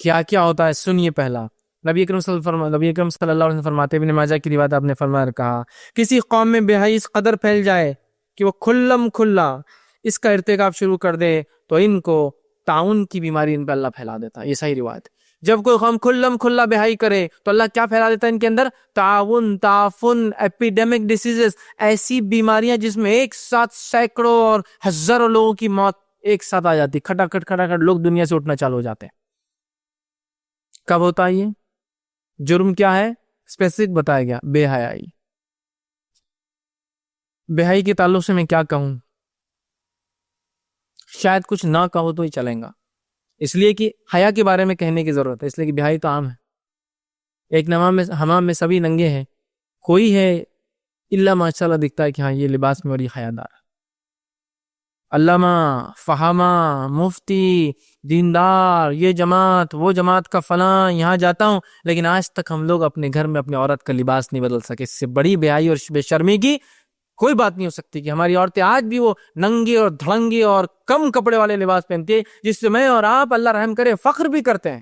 کیا کیا ہوتا ہے سنیے. پہلا نبی اکرم صلی اللہ علیہ وسلم فرماتے ہیں، ابن ماجہ کی روایت، آپ نے فرمایا کہا کسی قوم میں بے حیائی اس قدر پھیل جائے کہ وہ کھلم کھلا اس کا ارتکاب شروع کر دے تو ان کو طاعون کی بیماری ان پہ اللہ پھیلا دیتا ہے. یہ صحیح روایت ہے. جب کوئی قوم کھلم کھلا بے حیائی کرے تو اللہ کیا پھیلا دیتا ہے ان کے اندر؟ طاعون، تعفن، ایپیڈیمک ڈیسیزز، ایسی بیماریاں جس میں ایک ساتھ سینکڑوں اور ہزاروں لوگوں کی موت ایک ساتھ آ جاتی. کھٹا کھٹ لوگ دنیا سے اٹھنا چالو ہو جاتے ہیں. کب ہوتا ہے یہ؟ جرم کیا ہے اسپیسیفک بتایا گیا، بے حیائی. بے حیائی کے تعلق سے میں کیا کہوں؟ شاید کچھ نہ کہو تو ہی چلیں گا، اس لیے کہ حیا کے بارے میں کہنے کی ضرورت ہے، اس لیے کہ بے حیائی تو عام ہے. ایک حمام میں سبھی ننگے ہیں، کوئی ہے الا ماشاء اللہ دکھتا ہے کہ ہاں یہ لباس میں اور یہ حیادار ہے. علامہ، فہامہ، مفتی، دیندار، یہ جماعت وہ جماعت کا فلاں، یہاں جاتا ہوں، لیکن آج تک ہم لوگ اپنے گھر میں اپنی عورت کا لباس نہیں بدل سکے. اس سے بڑی بے حیائی اور بے شرمی کی کوئی بات نہیں ہو سکتی کہ ہماری عورتیں آج بھی وہ ننگی اور دھڑنگی اور کم کپڑے والے لباس پہنتی ہیں، جس سے میں اور آپ اللہ رحم کرے فخر بھی کرتے ہیں.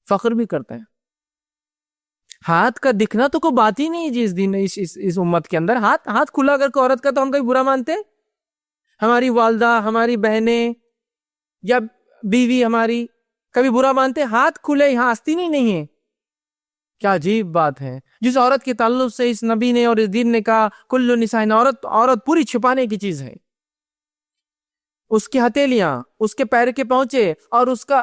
فخر بھی کرتے ہیں. ہاتھ کا دکھنا تو کوئی بات ہی نہیں جی اس دن اس امت کے اندر. ہاتھ کھلا اگر کوئی عورت کا تو ہم کہیں برا مانتے؟ ہماری والدہ، ہماری بہنیں یا بیوی ہماری کبھی برا مانتے؟ ہاتھ کھلے یہاں آستین ہی نہیں ہے. کیا عجیب بات ہے. جس عورت کے تعلق سے اس نبی نے اور اس دین نے کہا کل نساء، عورت پوری چھپانے کی چیز ہے. اس کی ہتھیلیاں، اس کے پیر کے پہنچے اور اس کا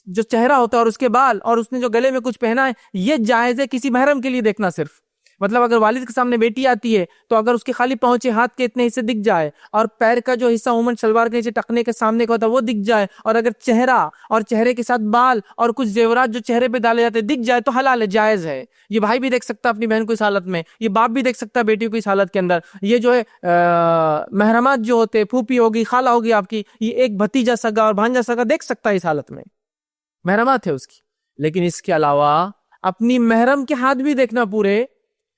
جو چہرہ ہوتا ہے اور اس کے بال اور اس نے جو گلے میں کچھ پہنا ہے، یہ جائز ہے کسی محرم کے لیے دیکھنا. صرف مطلب اگر والد کے سامنے بیٹی آتی ہے تو اگر اس کے خالی پہنچے ہاتھ کے اتنے حصے دکھ جائے اور پیر کا جو حصہ عموماً شلوار کے نیچے ٹخنے کے سامنے کا ہوتا ہے وہ دکھ جائے، اور اگر چہرہ اور چہرے کے ساتھ بال اور کچھ زیورات جو چہرے پہ ڈالے جاتے دکھ جائے تو حلال ہے، جائز ہے. یہ بھائی بھی دیکھ سکتا ہے اپنی بہن کو اس حالت میں، یہ باپ بھی دیکھ سکتا ہے بیٹی کو اس حالت کے اندر. یہ جو ہے محرمات جو ہوتے، پھوپھی ہوگی، خالہ ہوگی آپ کی، یہ ایک بھتیجا سگا اور بھانجا سگا دیکھ سکتا ہے اس حالت میں، محرمات ہے اس کی. لیکن اس کے علاوہ اپنی محرم کے ہاتھ بھی دیکھنا پورے،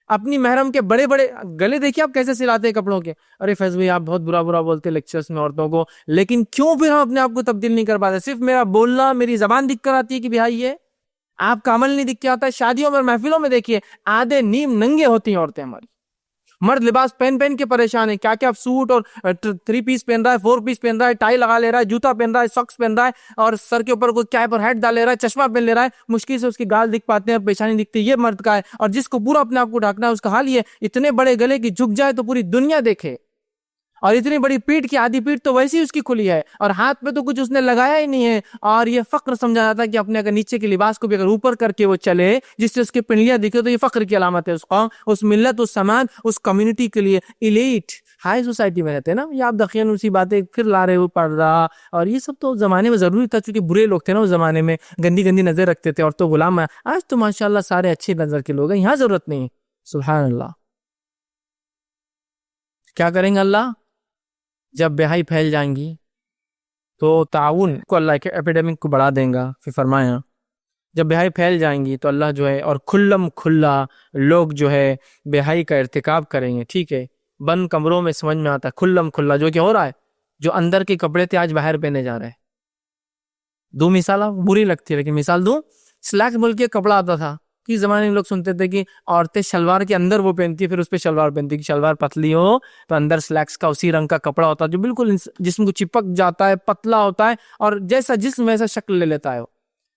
اپنی محرم کے بڑے بڑے گلے دیکھیے آپ کیسے سلاتے ہیں کپڑوں کے. ارے فیض بھائی آپ بہت برا بولتے لیکچرز میں عورتوں کو، لیکن کیوں پھر ہم اپنے آپ کو تبدیل نہیں کر پاتے؟ صرف میرا بولنا، میری زبان دکھ کر آتی ہے کہ بھائی یہ آپ کا عمل نہیں دکھ کے آتا ہے. شادیوں میں، محفلوں میں دیکھیے آدھے نیم ننگے ہوتی ہیں عورتیں ہماری. مرد لباس پہن کے پریشان ہے، کیا کیا سوٹ اور 3 پیس پہن رہا ہے، 4 پیس پہن رہا ہے، ٹائی لگا لے رہا ہے، جوتا پہن رہا ہے، ساکس پہن رہا ہے، اور سر کے اوپر کوئی کیپ اور ہیٹ ڈال لے رہا ہے، چشمہ پہن لے رہا ہے. مشکل سے اس کی گال دکھ پاتے ہیں، پیشانی دکھتی ہے. یہ مرد کا ہے. اور جس کو پورا اپنے آپ کو ڈھانکنا ہے اس کا حال یہ اتنے بڑے گلے کی جھک جائے تو پوری دنیا دیکھے، اور اتنی بڑی پیٹ کی آدھی پیٹ تو ویسی اس کی کھلی ہے، اور ہاتھ پہ تو کچھ اس نے لگایا ہی نہیں ہے. اور یہ فخر سمجھا جاتا ہے کہ اپنے اگر نیچے کے لباس کو بھی اگر اوپر کر کے وہ چلے جس سے اس کی پنڈلیاں دکھے تو یہ فخر کی علامت ہے. اس قوم، اس ملت، اس سماج، اس کمیونٹی کے لیے ایلیٹ ہائی سوسائٹی میں رہتے ہیں نا. یہ آپ دخیل اسی باتیں پھر لا رہے ہو پردہ اور یہ سب تو زمانے میں ضروری تھا، چونکہ برے لوگ تھے نا اس زمانے میں، گندی نظر رکھتے تھے اور تو غلام ہے. آج تو ماشاءاللہ سارے اچھی نظر کے لوگ ہیں، یہاں ضرورت نہیں. سبحان اللہ. کیا کریں گے اللہ؟ جب بے حیائی پھیل جائیں گی تو تعاون کو اللہ کے ایپیڈیمک کو بڑھا دیں گا. پھر فرمایا جب بے حیائی پھیل جائیں گی تو اللہ جو ہے اور کھلم کھلا لوگ جو ہے بے حیائی کا ارتکاب کریں گے. ٹھیک ہے، بند کمروں میں سمجھ میں آتا ہے، کھلم کھلا جو کہ ہو رہا ہے، جو اندر کے کپڑے تھے آج باہر پہنے جا رہے ہیں. دو مثال بری لگتی ہے لیکن مثال دوں، سلیکس بول کے کپڑا آتا تھا کہ زمانے میں لوگ سنتے تھے کہ عورتیں شلوار کے اندر وہ پہنتی، پھر اس پہ شلوار پہنتی کہ شلوار پتلی ہو تو اندر سلیکس کا اسی رنگ کا کپڑا ہوتا جو بالکل جسم کو چپک جاتا ہے، پتلا ہوتا ہے اور جیسا جسم ویسا شکل لے لیتا ہے.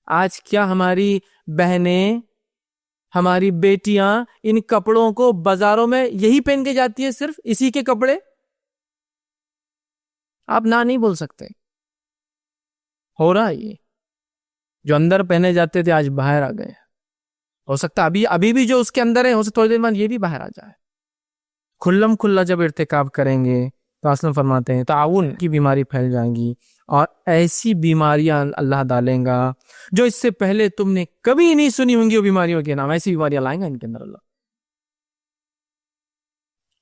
آج کیا ہماری بہنیں، ہماری بیٹیاں ان کپڑوں کو بازاروں میں یہی پہن کے جاتی ہے، صرف اسی کے کپڑے؟ آپ نہ نہیں بول سکتے. ہو رہا ہے یہ، جو اندر پہنے جاتے تھے آج باہر آ گئے. ہو سکتا ابھی بھی جو اس کے اندر ہے، ہو سکتا تھوڑی دیر بعد یہ بھی باہر آ جائے. کھلم کھلا جب ارتکاب کریں گے تو اصلاً فرماتے ہیں تعاون کی بیماری پھیل جائیں گی، اور ایسی بیماریاں اللہ ڈالیں گا جو اس سے پہلے تم نے کبھی نہیں سنی ہوں گی. وہ بیماریوں کے نام، ایسی بیماریاں لائیں گا ان کے اندر اللہ.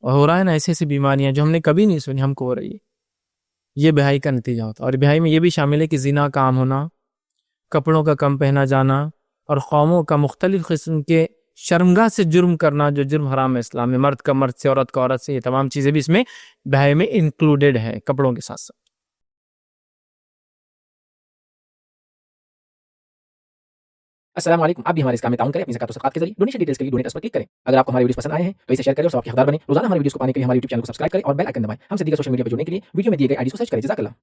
اور ہو رہا ہے نا ایسی بیماریاں جو ہم نے کبھی نہیں سنی، ہم کو ہو رہی ہے. یہ بے حیائی کا نتیجہ ہوتا ہے. اور بے حیائی میں یہ بھی شامل ہے کہ زنا کا عام ہونا، کپڑوں کا کم پہنا جانا، اور قوموں کا مختلف قسم کے شرمگاہ سے جرم کرنا جو جرم حرام ہے اسلام میں، مرد کا مرد سے، عورت کا عورت سے، یہ تمام چیزیں بھی اس میں بے حیائی میں انکلوڈیڈ ہے کپڑوں کے ساتھ ساتھ. السلام علیکم. آپ بھی ہمارے اس کام میں تعاون کریں اپنی زکات و صدقات کے ذریعے. ڈونیشن ڈیٹیلز کے لیے ڈونیٹ پر کلک کریں. اگر آپ کو ہمارے ویڈیوز پسند آئے ہیں تو اسے شیئر کریں اور ثواب کے حقدار بنیں. روزانہ ہمارے ویڈیوز کو پانے کے لیے ہمارے یوٹیوب چینل کو سبسکرائب کریں اور بیل آئکن دبائیں. ہم سے دیگر سوشل میڈیا پر جڑنے کے لیے ویڈیو میں دیے گئے آئی ڈی کو سرچ کریں. جزاک اللہ.